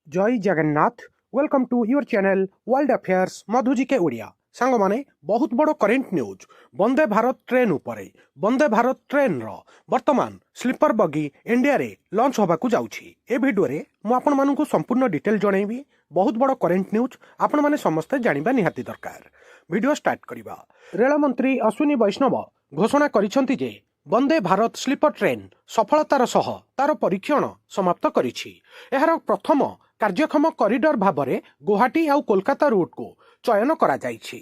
जय Jagannath. Welcome to your channel world affairs Madhu G K Odia. सांग माने बहुत बड़ current news Vande Bharat train उपरे वंदे भारत ट्रेन रो वर्तमान स्लीपर बगी इंडिया रे लॉन्च होबा को जाउछि। ए वीडियो रे मु आपण मानकु संपूर्ण डिटेल जणैबी। बहुत बड़ करेंट न्यूज आपण माने समस्त जानिबा निहाती दरकार। वीडियो स्टार्ट करिबा। रेल मंत्री अश्विनी वैष्णव घोषणा करिसंती जे वंदे भारत स्लीपर ट्रेन सफलतार सह तार परीक्षण समाप्त करिछि। एहार प्रथम कार्यक्षम कॉरिडोर भाबरे गुवाहाटी आउ कोलकाता रूट को चयन करा जाइछि।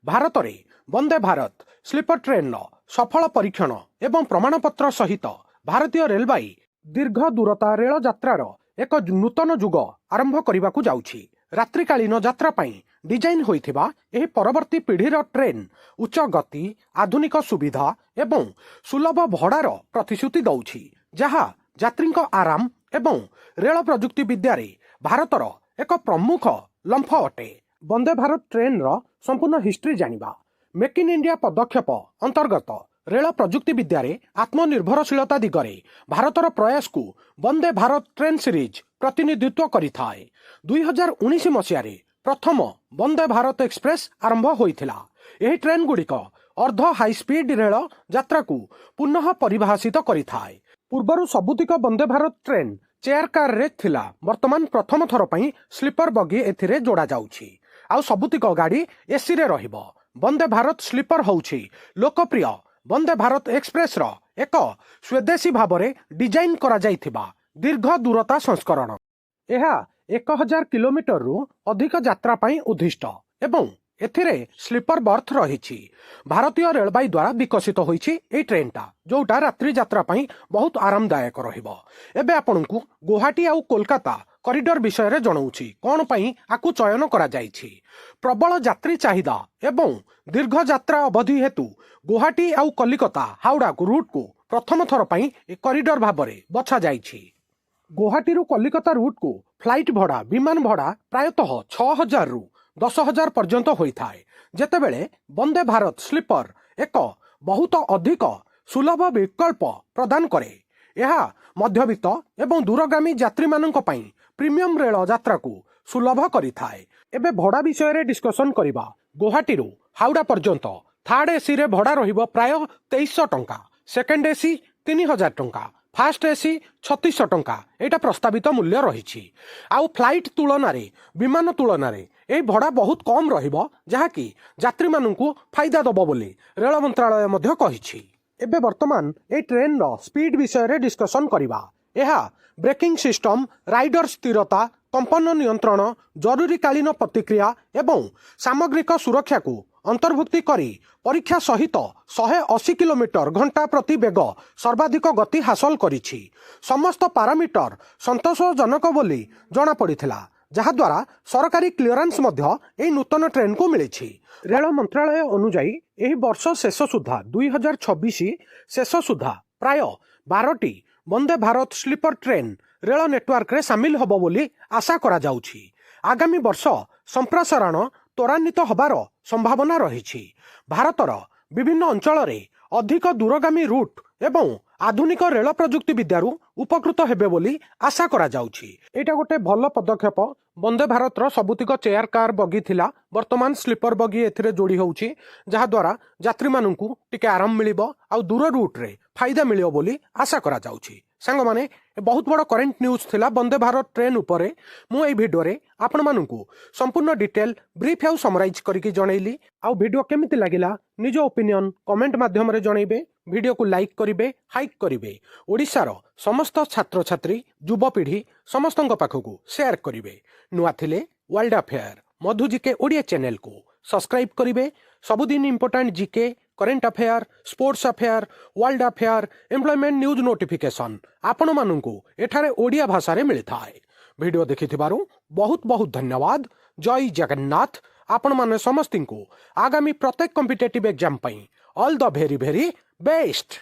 भारत रे वंदे भारत स्लीपर ट्रेन सफल परीक्षण एवं प्रमाणपत्र सहित भारतीय रेलवाई दीर्घ दूरता रेल यात्रार एक नूतन जुग आरंभ करने को जाउछि। रात्रिकालीन यात्रा पाई डिजाइन होइथिबा एही परवर्ती पीढ़ीर ट्रेन उच्च गति आधुनिक सुविधा एवं सुलभ भड़ार प्रतिश्रुति दौछि, जहा यात्रीक आराम एवं रेल प्रजुक्ति विद्यारे भारतर एक प्रमुख लंफ अटे। वंदे भारत ट्रेन रो संपूर्ण हिस्ट्री जानिबा। मेक इन इंडिया पदक्षेप अंतर्गत रेल प्रजुक्ति विद्यारे आत्मनिर्भरशीलता दिगरे भारतर प्रयास को वंदे भारत ट्रेन सीरीज प्रतिनिधित्व करिथाए। 2019 मसीह प्रथम वंदे भारत एक्सप्रेस आरंभ होइथिला। एही ट्रेन गुड़िक अर्ध हाई स्पीड रेल यात्रा को पुनः परिभाषित करिथाए। पूर्वरु सबुतिक वंदे भारत ट्रेन चेयर कार रे थिला, वर्तमान प्रथम थर पई स्लीपर बगी एथिरे जोड़ा जाउछि। आउ सबुतिक गाड़ी एसी रे रहिबो। वंदे भारत स्लीपर होउछि लोकप्रिय वंदे भारत एक्सप्रेस रो एक स्वदेशी भाबरे डिजाइन करा जाइथिबा दीर्घ दूरता संस्करण। एहा 1000 किलोमीटर रु अधिक यात्रा पाई उद्दिष्ट एवं एथिरे स्लीपर बर्थ रहिछि। भारतीय रेलवाई द्वारा विकसित होइछि एई ट्रेनटा, जोटा रात्रि यात्रा पाई बहुत आरामदायक रहिबो। एबे आपनकु गुवाहाटी आउ कोलकाता कॉरिडोर विषय रे जणाउछि कोन पई आकु चयन करा जाइछि। प्रबल यात्री चाहिदा एवं दीर्घ यात्रा अवधि हेतु गुवाहाटी आउ कलिकता हावड़ा को रूट को प्रथम थर पई ए कॉरिडोर भाबरे बछा जाइछि। गुवाहाटी रु कलिकता रूट को फ्लाइट भड़ा विमान भड़ा प्रायतः 6000 रु 10,000 पर्यंत होता है, जेतेबेले वंदे भारत स्लीपर एक बहुत अधिक सुलभ विकल्प प्रदान करे। यह मध्यवित्त एवं दूरगामी यात्री मानक पई प्रीमियम रेल यात्रा को सुलभ करिथाए। एबे भड़ा विषय रे डिस्कशन करिबा। गुवाहाटी रु हावड़ा पर्यंत थर्ड एसी रे भड़ा रहिबो प्राय 2300 टंका, सेकेंड एसी 3000 टंका, फास्ट एसी 3600 टंका एटा प्रस्तावित मूल्य रही। आउ फ्लाइट तुलन विमान तुलन ए भड़ा बहुत कम रहिबो, जहाँकि यात्री मानकु फायदा दबो बोली रेल मंत्रालय मध्य कहिछि। एबे वर्तमान ए ट्रेन रो स्पीड विषय रे डिस्कशन करिबा। एहा ब्रेकिंग सिस्टम, राइडर स्थिरता, कंपन नियंत्रण, जरूरीकालीन प्रतिक्रिया एवं सामग्रिक सुरक्षा को अंतर्भुक्ति करी परीक्षा सहित 180 किलोमीटर घंटा प्रति बेग सर्वाधिक गति हासिल करिछि। समस्त पारामीटर संतोषजनक बोली जना पड़िथिला, जहा द्वारा सरकारी क्लियरेंस मध्य एही नूतन ट्रेन को मिलिछि। रेल मंत्रालय अनुसार एही वर्ष शेष सुधा 2026 शेष सुधा प्राय 12टी Vande Bharat sleeper train rail network रे शामिल होबो बोली आशा करा जाउछि। आगामी वर्ष संप्रसारण त्वरान्वित होबार संभावना रही। भारतर विभिन्न अंचल रे अधिक दूरगामी रूट एवं आधुनिक रेल प्रजुक्ति विद्यारू उपकृत हेबे बोली आशा करा जाउछि। एटा गोटे भल पदक्षेप। वंदे भारत रो सबुतिक चेयर कार बगी थिला, वर्तमान स्लीपर बगी एथिरे जोड़ी होउछि, जहा द्वारा यात्री माननकु टिके आराम मिलिबो आउ दूर रूट रे फायदा मिलियो बोली आशा करा जाउछि। सांग माने बहुत बड़ करेंट न्यूज थिला वंदे भारत ट्रेन उपरे। मु एई वीडियो रे आपण माननकु संपूर्ण डिटेल ब्रीफ आउ समराइज करके जणैली। आउ वीडियो केमिति लागिला निज ओपिनियन कमेंट माध्यम रे जणैबे। वीडियो को लाइक करिवे, हाइक करिवे। ओडिशार समस्त छात्र छात्री युवपीढ़ी समस्तଙ୍କ पाखକୁ शेयर करिवे। नुआ थिले world affair Madhu GK Odia channel को सब्सक्राइब करिवे। सबुदिन important GK, current affair, sports affair, world affair, employment news notification आपण माननकु एठारे ओडिया भाषा रे मिलिथाए। वीडियो देखिथिबारु बहुत बहुत धन्यवाद। जय जगन्नाथ। आपण माने समस्तिंकु आगामी प्रत्येक कॉम्पिटिटिव एग्जाम पई all the very very best.